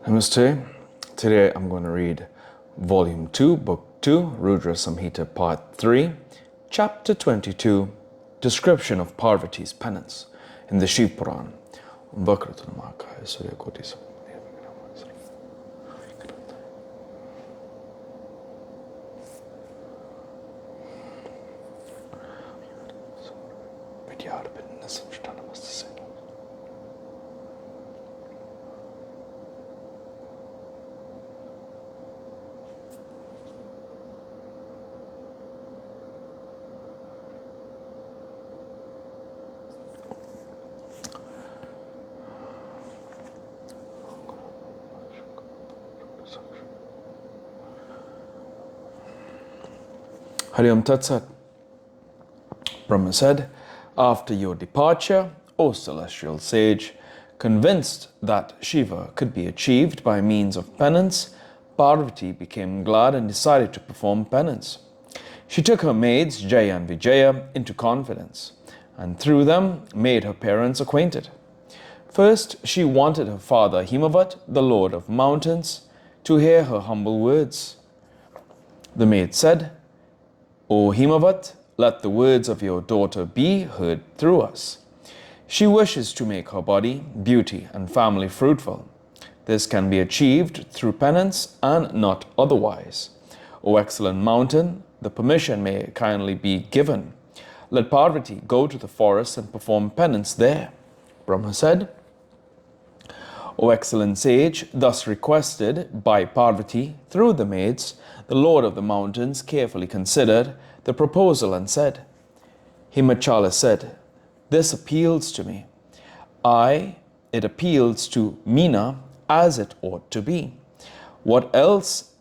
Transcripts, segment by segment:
Namaste. Today I'm going to read Volume 2, Book 2, Rudra Samhita, Part 3, Chapter 22, Description of Parvati's Penance in the Shiva Puran. Hariom Tatsat. Brahma said, after your departure, O celestial sage, convinced that Shiva could be achieved by means of penance, Parvati became glad and decided to perform penance. She took her maids Jaya and Vijaya into confidence, and through them made her parents acquainted. First, she wanted her father Himavat, the lord of mountains, to hear her humble words. The maid said, O Himavat, let the words of your daughter be heard through us. She wishes to make her body, beauty, and family fruitful. This can be achieved through penance and not otherwise. O excellent mountain, the permission may kindly be given. Let Parvati go to the forest and perform penance there. Brahma said, O excellent sage, thus requested by Parvati through the maids, the Lord of the mountains carefully considered the proposal and said, Himachala said, this appeals to me. It appeals to Meena as it ought to be. What else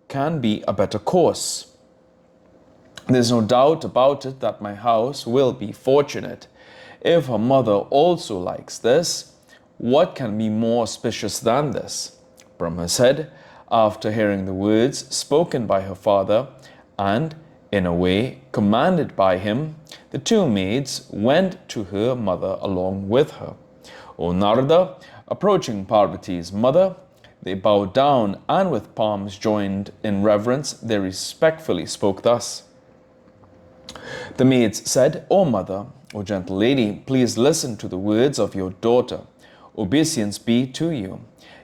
can be a better course? There's no doubt about it that my house will be fortunate. If her mother also likes this, what can be more auspicious than this? Brahma said, after hearing the words spoken by her father and, in a way, commanded by him, the two maids went to her mother along with her. O Narada, approaching Parvati's mother, they bowed down and with palms joined in reverence, they respectfully spoke thus. The maids said, O mother, O gentle lady, please listen to the words of your daughter. Obeisance be to you.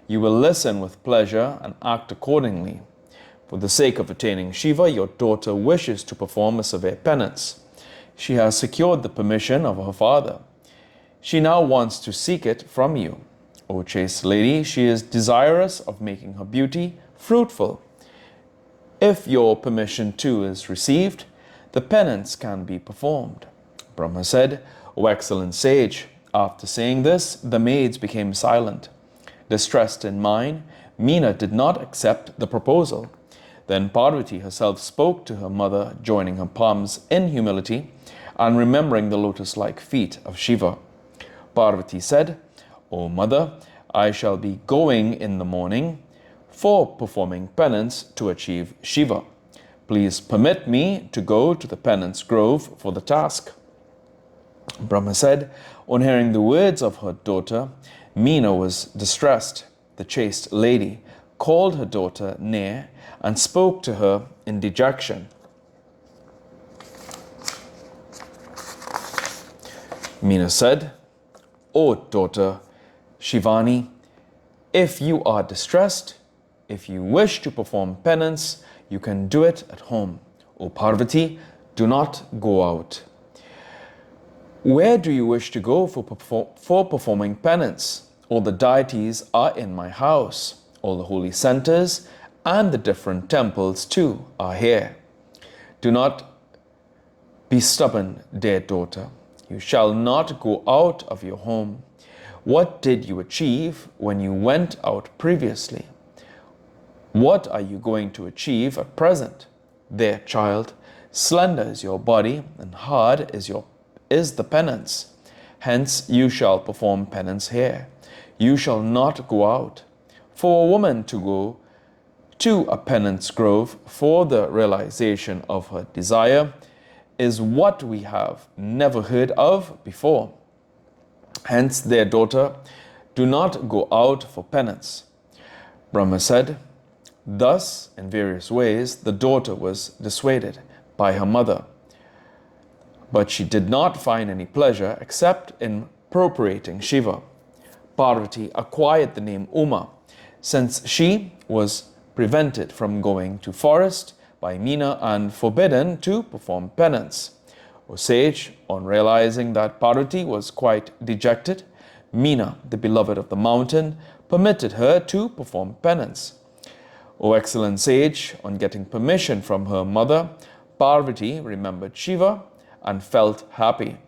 You will listen with pleasure and act accordingly. For the sake of attaining Shiva, your daughter wishes to perform a severe penance. She has secured the permission of her father. She now wants to seek it from you. O chaste lady, she is desirous of making her beauty fruitful. If your permission too is received, the penance can be performed. Brahma said, O excellent sage, after saying this, the maids became silent. Distressed in mind, Meena did not accept the proposal. Then Parvati herself spoke to her mother, joining her palms in humility and remembering the lotus-like feet of Shiva. Parvati said, O mother, I shall be going in the morning for performing penance to achieve Shiva. Please permit me to go to the penance grove for the task. Brahma said, on hearing the words of her daughter, Meena was distressed. The chaste lady called her daughter near and spoke to her in dejection. Meena said, O daughter Shivani, if you are distressed, if you wish to perform penance, you can do it at home. O Parvati, do not go out. Where do you wish to go for performing penance? All the deities are in my house. All the holy centers and the different temples too are here. Do not be stubborn, dear daughter. You shall not go out of your home. What did you achieve when you went out previously? What are you going to achieve at present? There, child, slender is your body and hard is the penance. Hence you shall perform penance here. You shall not go out. For a woman to go to a penance grove for the realization of her desire is what we have never heard of before. Hence, their daughter, do not go out for penance. Brahma said, thus, in various ways, the daughter was dissuaded by her mother, but she did not find any pleasure except in propitiating Shiva. Parvati acquired the name Uma, since she was prevented from going to forest by Meena and forbidden to perform penance. O sage, on realizing that Parvati was quite dejected, Meena, the beloved of the mountain, permitted her to perform penance. O excellent sage, on getting permission from her mother, Parvati remembered Shiva and felt happy.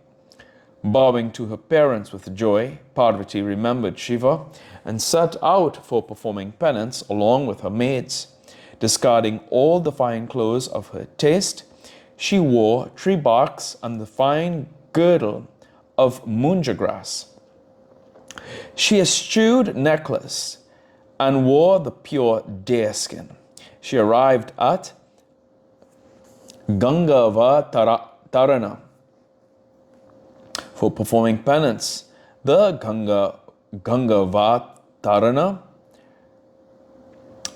Bowing to her parents with joy, Parvati remembered Shiva and set out for performing penance along with her maids. Discarding all the fine clothes of her taste, she wore tree barks and the fine girdle of munja grass. She eschewed necklace and wore the pure deer skin. She arrived at Tarana for performing penance. The Tarana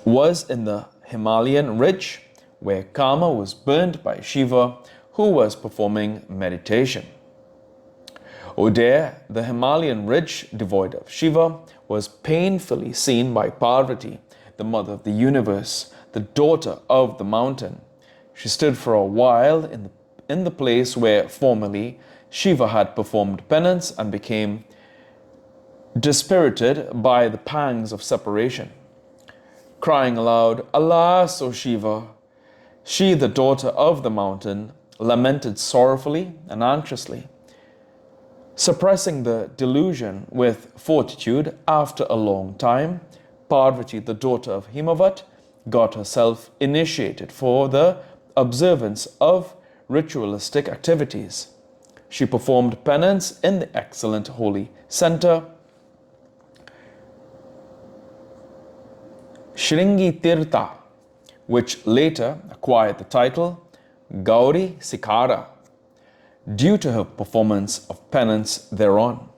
was in the Himalayan ridge where Kama was burnt by Shiva, who was performing meditation. O there, the Himalayan ridge devoid of Shiva was painfully seen by Parvati, the mother of the universe, the daughter of the mountain. She stood for a while in the place where formerly Shiva had performed penance and became dispirited by the pangs of separation. Crying aloud, "Alas, O Shiva!" She, the daughter of the mountain, lamented sorrowfully and anxiously. Suppressing the delusion with fortitude, after a long time, Parvati, the daughter of Himavat, got herself initiated for the observance of ritualistic activities. She performed penance in the excellent holy center, Shringi Tirtha, which later acquired the title Gauri Sikara, due to her performance of penance thereon.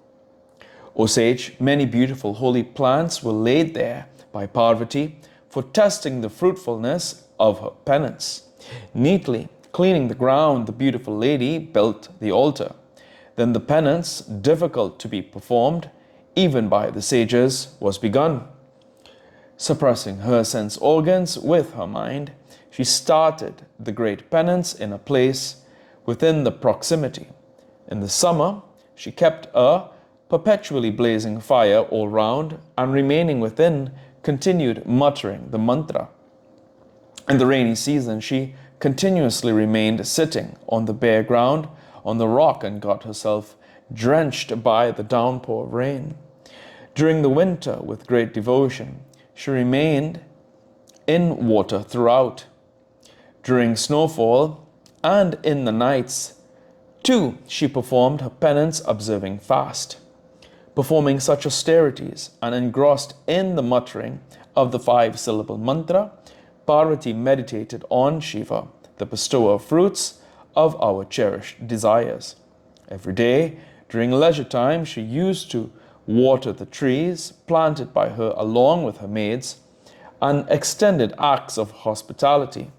O sage, many beautiful holy plants were laid there by Parvati for testing the fruitfulness of her penance. Neatly cleaning the ground, the beautiful lady built the altar. Then the penance, difficult to be performed even by the sages, was begun. Suppressing her sense organs with her mind, she started the great penance in a place within the proximity. In the summer, she kept a perpetually blazing fire all round, and remaining within, continued muttering the mantra. In the rainy season, she continuously remained sitting on the bare ground on the rock and got herself drenched by the downpour of rain. During the winter, with great devotion, she remained in water throughout. During snowfall and in the nights, too, she performed her penance, observing fast. Performing such austerities and engrossed in the muttering of the 5-syllable mantra, Parvati meditated on Shiva, the bestower of fruits of our cherished desires. Every day, during leisure time, she used to water the trees planted by her along with her maids, and extended acts of hospitality.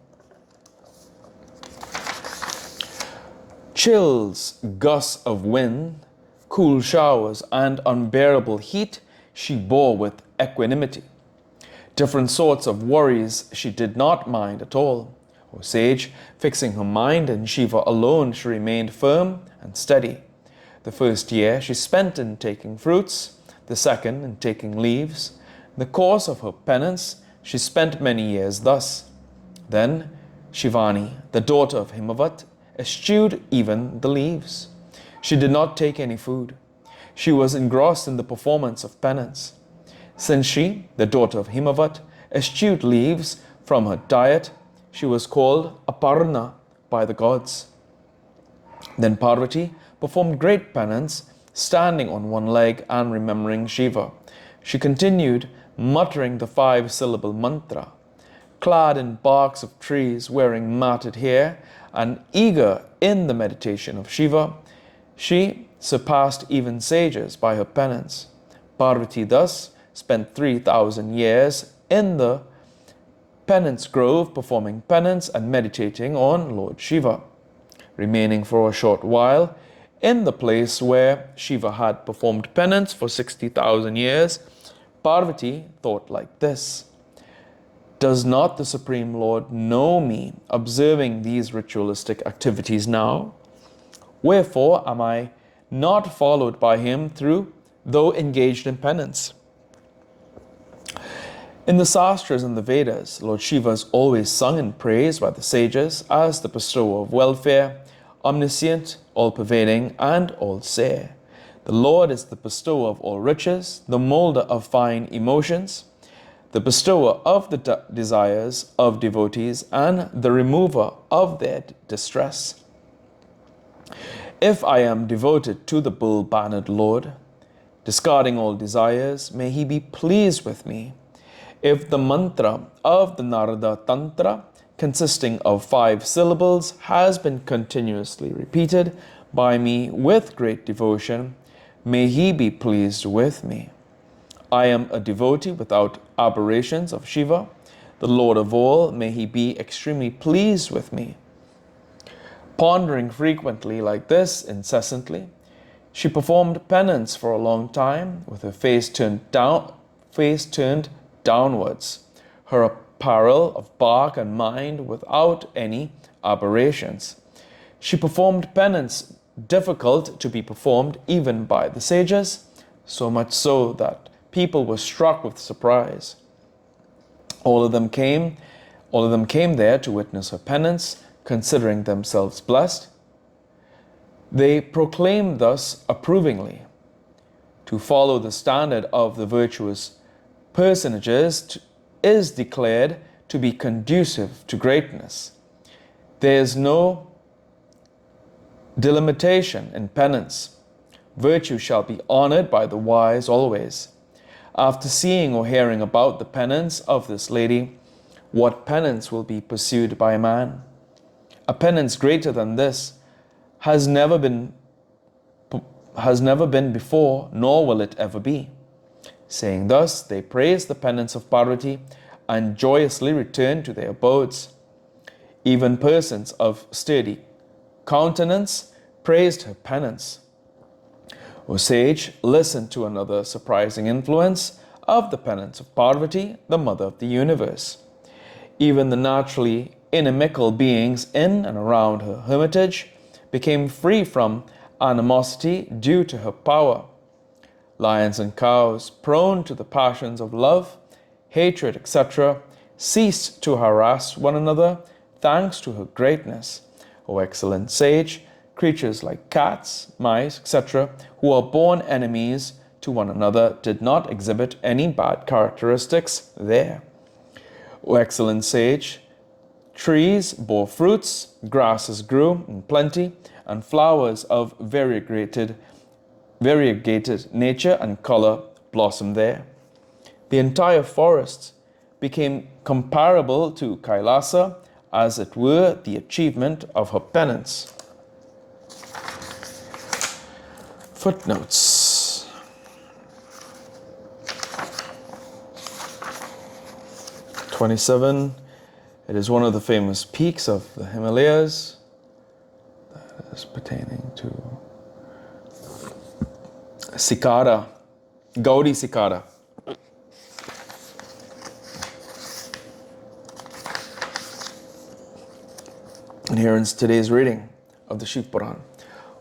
Chills, gusts of wind, cool showers, and unbearable heat she bore with equanimity. Different sorts of worries she did not mind at all. O sage, fixing her mind in Shiva alone, she remained firm and steady. The first year she spent in taking fruits, the second in taking leaves. In the course of her penance, she spent many years thus. Then Shivani, the daughter of Himavat, eschewed even the leaves. She did not take any food. She was engrossed in the performance of penance. Since she, the daughter of Himavat, eschewed leaves from her diet, she was called Aparna by the gods. Then Parvati performed great penance, standing on one leg and remembering Shiva. She continued muttering the 5-syllable mantra. Clad in barks of trees, wearing matted hair, and eager in the meditation of Shiva, she surpassed even sages by her penance. Parvati thus spent 3,000 years in the penance grove, performing penance and meditating on Lord Shiva. Remaining for a short while in the place where Shiva had performed penance for 60,000 years, Parvati thought like this: does not the Supreme Lord know me observing these ritualistic activities now? Wherefore am I not followed by him though engaged in penance? In the Sastras and the Vedas, Lord Shiva is always sung in praise by the sages as the bestower of welfare, omniscient, all-pervading, and all-seer. The Lord is the bestower of all riches, the molder of fine emotions, the bestower of the desires of devotees, and the remover of their distress. If I am devoted to the bull-bannered Lord, discarding all desires, may he be pleased with me. If the mantra of the Narada Tantra, consisting of 5 syllables, has been continuously repeated by me with great devotion, may he be pleased with me. I am a devotee without aberrations of Shiva, the Lord of all, may he be extremely pleased with me. Pondering frequently like this, incessantly, she performed penance for a long time, with her face turned downwards, her apparel of bark and mind without any aberrations. She performed penance difficult to be performed even by the sages, so much so that people were struck with surprise. All of them came there to witness her penance, considering themselves blessed. They proclaimed thus approvingly: to follow the standard of the virtuous personages is declared to be conducive to greatness. There is no delimitation in penance. Virtue shall be honored by the wise always. After seeing or hearing about the penance of this lady, what penance will be pursued by man? A penance greater than this has never been before, nor will it ever be. Saying thus, they praised the penance of Parvati and joyously returned to their abodes. Even persons of sturdy countenance praised her penance. O sage, listen to another surprising influence of the penance of Parvati, the mother of the universe. Even the naturally inimical beings in and around her hermitage became free from animosity due to her power. Lions and cows, prone to the passions of love, hatred, etc., ceased to harass one another thanks to her greatness. O excellent sage, creatures like cats, mice, etc., who are born enemies to one another did not exhibit any bad characteristics there. O excellent sage, trees bore fruits, grasses grew in plenty, and flowers of variegated nature and color blossomed there. The entire forest became comparable to Kailasa, as it were the achievement of her penance. Footnotes. (27) It is one of the famous peaks of the Himalayas that is pertaining to Sikara, Gaudi Sikara. And here is today's reading of the Shiv Puran.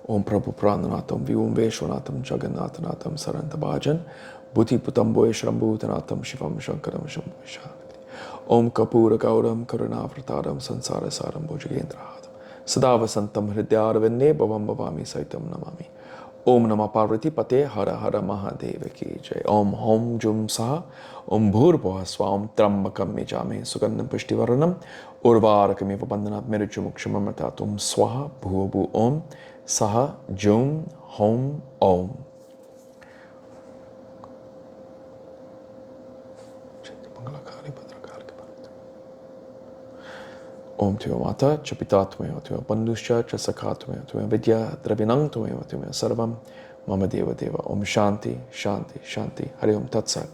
Om Prabhu Prananatam Vyom Veshwanatam Jagannatanatam Sarantabhajan Bhuti Putam Boeshram Bhutanatam Shivam Shankaram Shambhusha Om Kapura Gauram Karunavratadam Sansara Saram Bhojagendrahadam Sadavasantam Hridyaravinne Bhavam Bhavami Saitam Namami Om Namah Parvati Pate Hara Hara Mahadeva Ki Jai Om Hom Jum Saha Om Bhurbhuva Swam Trambakam Mijame Sugandham Pushtivaranam Urvarakamiva Bandhanat Merichumukshamamatatum Swaha Bhuvu Om Saha Jum Hom Om. Om Tya Mata Chapitatmaya Tya Bandhuscha Chasakatmaya Tya Vidya Dravinang Tya Sarvam Mama Deva Deva. Om Shanti Shanti Shanti. Hari Om Tat Sat.